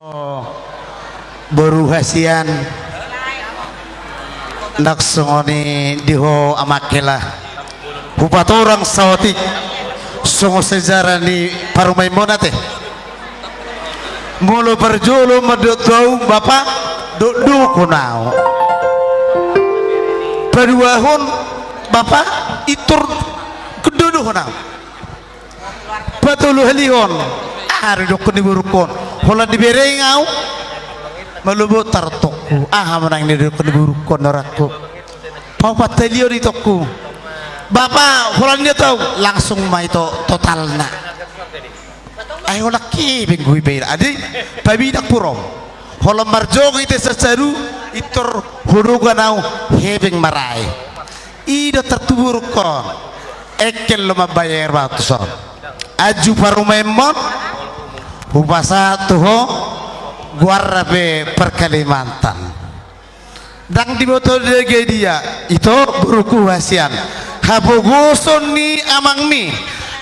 Oh, baru hasian nak songoni diho amakela hupat orang sawatik songo sejarah ni parumai monate mulu berjulu medut tahu bapak do kunau berwahun bapak itur keduduh kunau betul halihon hari dokun diburukon hola diberi ngau melubu tartokku menang ni dokun diburukon norakku papa telio di tokku bapak hola dia tahu langsung mai to totalna ayo laki bengui beira adi babi dak purom hola marjong itu sesaru itur hurugan au hebeng marai ida tertuburukon ekel lo mabayar batuson aju parumemon hubasa tuho guarabe per Kalimantan dang di botol dege dia itu buruku hasian habogoson ni amang mi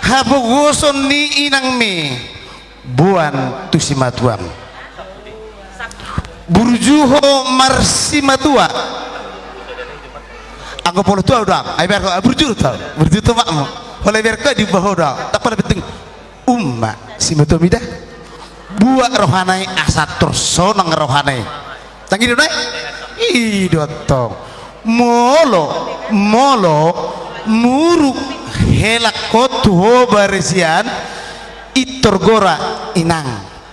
habogoson ni inang mi buan tusimatuan burjuho marsimatua aku polo tua udah ai ber burju tau burju tu makmu oleh ber di bawah udah tak pada penting umma simatomidah buat rohanai asat terso nang rohanai tangi doi idotong molo muruk helak kotu ho barisian itur gora inang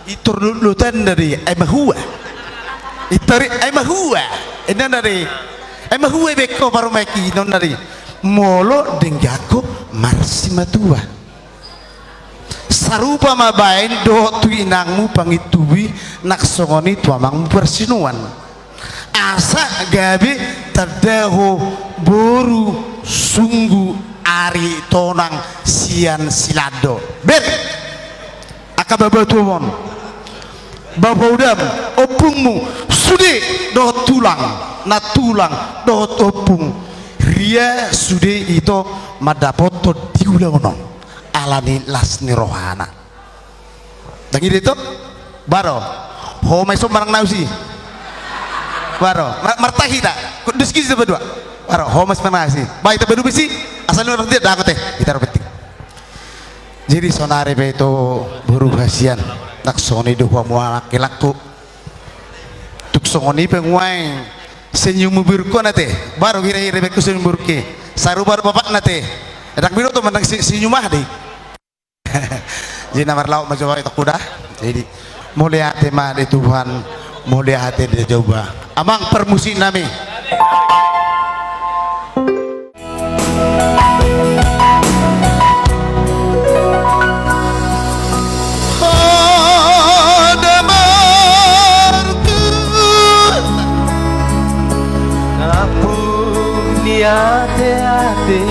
itur lutan dari mahua itur mahua enan dari mahua beko parumaki non dari molo denggako marsimatua sarupa mabain do tu inangmu pangitubi nak songoni tuamangmu persinuan asa gabe terdaho boru sunggu ari tonang sian silado ber akababa tuwon baba udam opungmu sude do tulang na tulang do opung ria sude itu madapoto diulang alani lasni rohana dangi itu baro ho mai so marang nausi baro martahi tak kudus gizi berdua baro ho mas manasi baik tak berdua bisi asal orang tidak dapat kita penting jadi sonare be itu buru hasian nak soni dua mualak laku tuk soni penguai senyum burko nate baru kira-kira beku senyum burke saru baru bapak nate edak biro tuh menang senyum mah deh jadi namar lauk mencoba itu kuda jadi mulia hati mah di Tuhan mulia hati di coba amang permusik nami hati-hati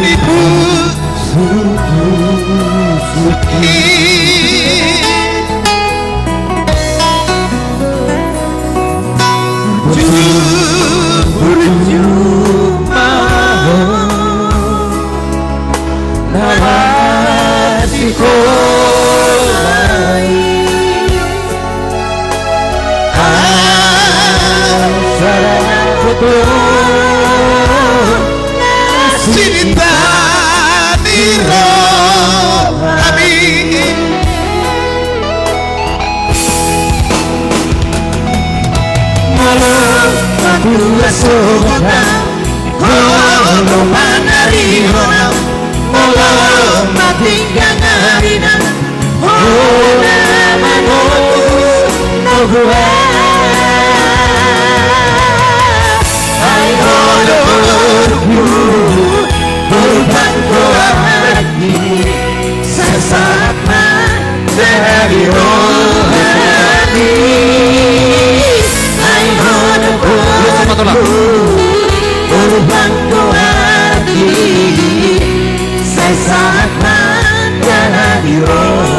ibu berjumpa narasiku cinta di roh kami malam aku rasuka malam manari honam malam matinggang harina hona manos nohua I Tuhan kuat sesama dari rohani Tuhan kuat sesama dari rohani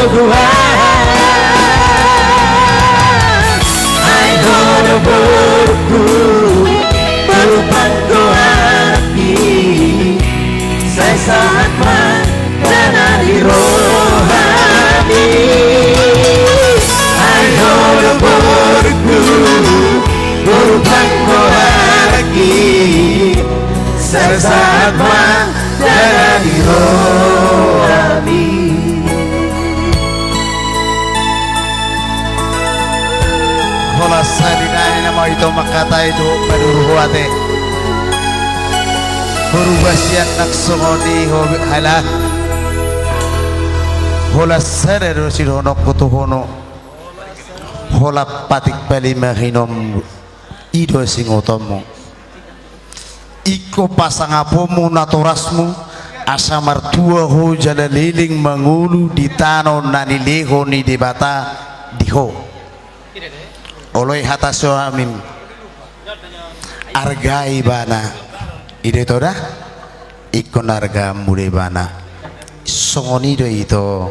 Tuhan, hai bodoh-bodohku, berupan hati, sesaat menjadi rohani. Hai bodoh-bodohku, berupan hati, sesaat menjadi rohani. Hola sadinani nama itu makata itu maduruhuate Hurubasian naksongoni hobi halah Hola sadero sirono kutuhono Hola patik bali mahinom Ido singotomo Iko pasangapomu natorasmu asa martua ho jala liling mangulu di tano nanileho ni debata diho oloi hata suamim argai bana ide toda ikon arga mule bana songoni do itu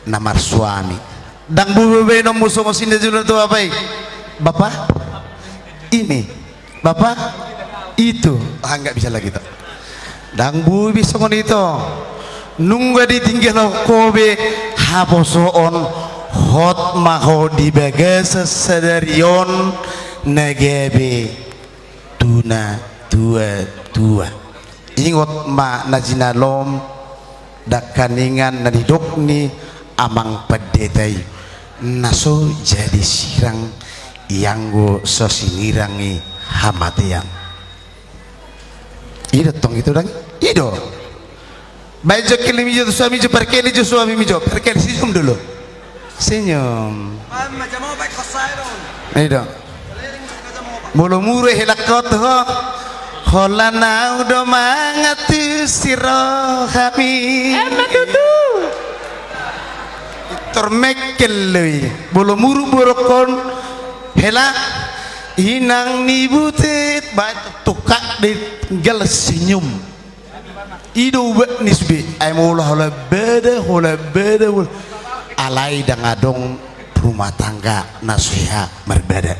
namar suami dang bube no musongo sinde julo to apa bapak ini bapak itu enggak bisa lagi tuh dang bube songoni itu nunggu ditinggal kobe haposoon hot maho di bagas sedarion negebe tuna tua ingot ma najinalom dakaningan nadidokni amang pedetai naso jadi sirang yanggo sosinirangi hamatian ida tong itu dang ido baik jekili mijo suami jo perkeli jo suami mijo perkeli senyum dulu senyum ido bulu muru helakot ho holana udah mangatu siro kami termekel bulu muru borokon hela inang nibutit bat tukak di tinggal senyum ido buat nisbi ay mula hola beda alai dangadong rumah tangga nasihat berbeda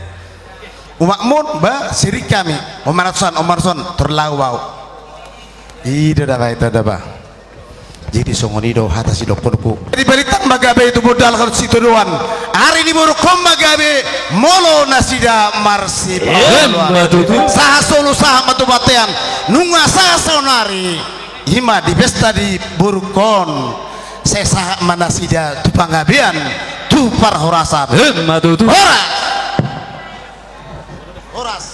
umakmun ba sirik kami Omarson terlawau ido dah itu dah ba jadi songonido hata si dokonku di balitan magabe itu modal kalau situ doan hari ini baru kom magabe molo nasida marsi saha solo saha matu batean nunga saha sonari hima di pesta di burukon sesa manasida tu pangabian tu parhorasan horas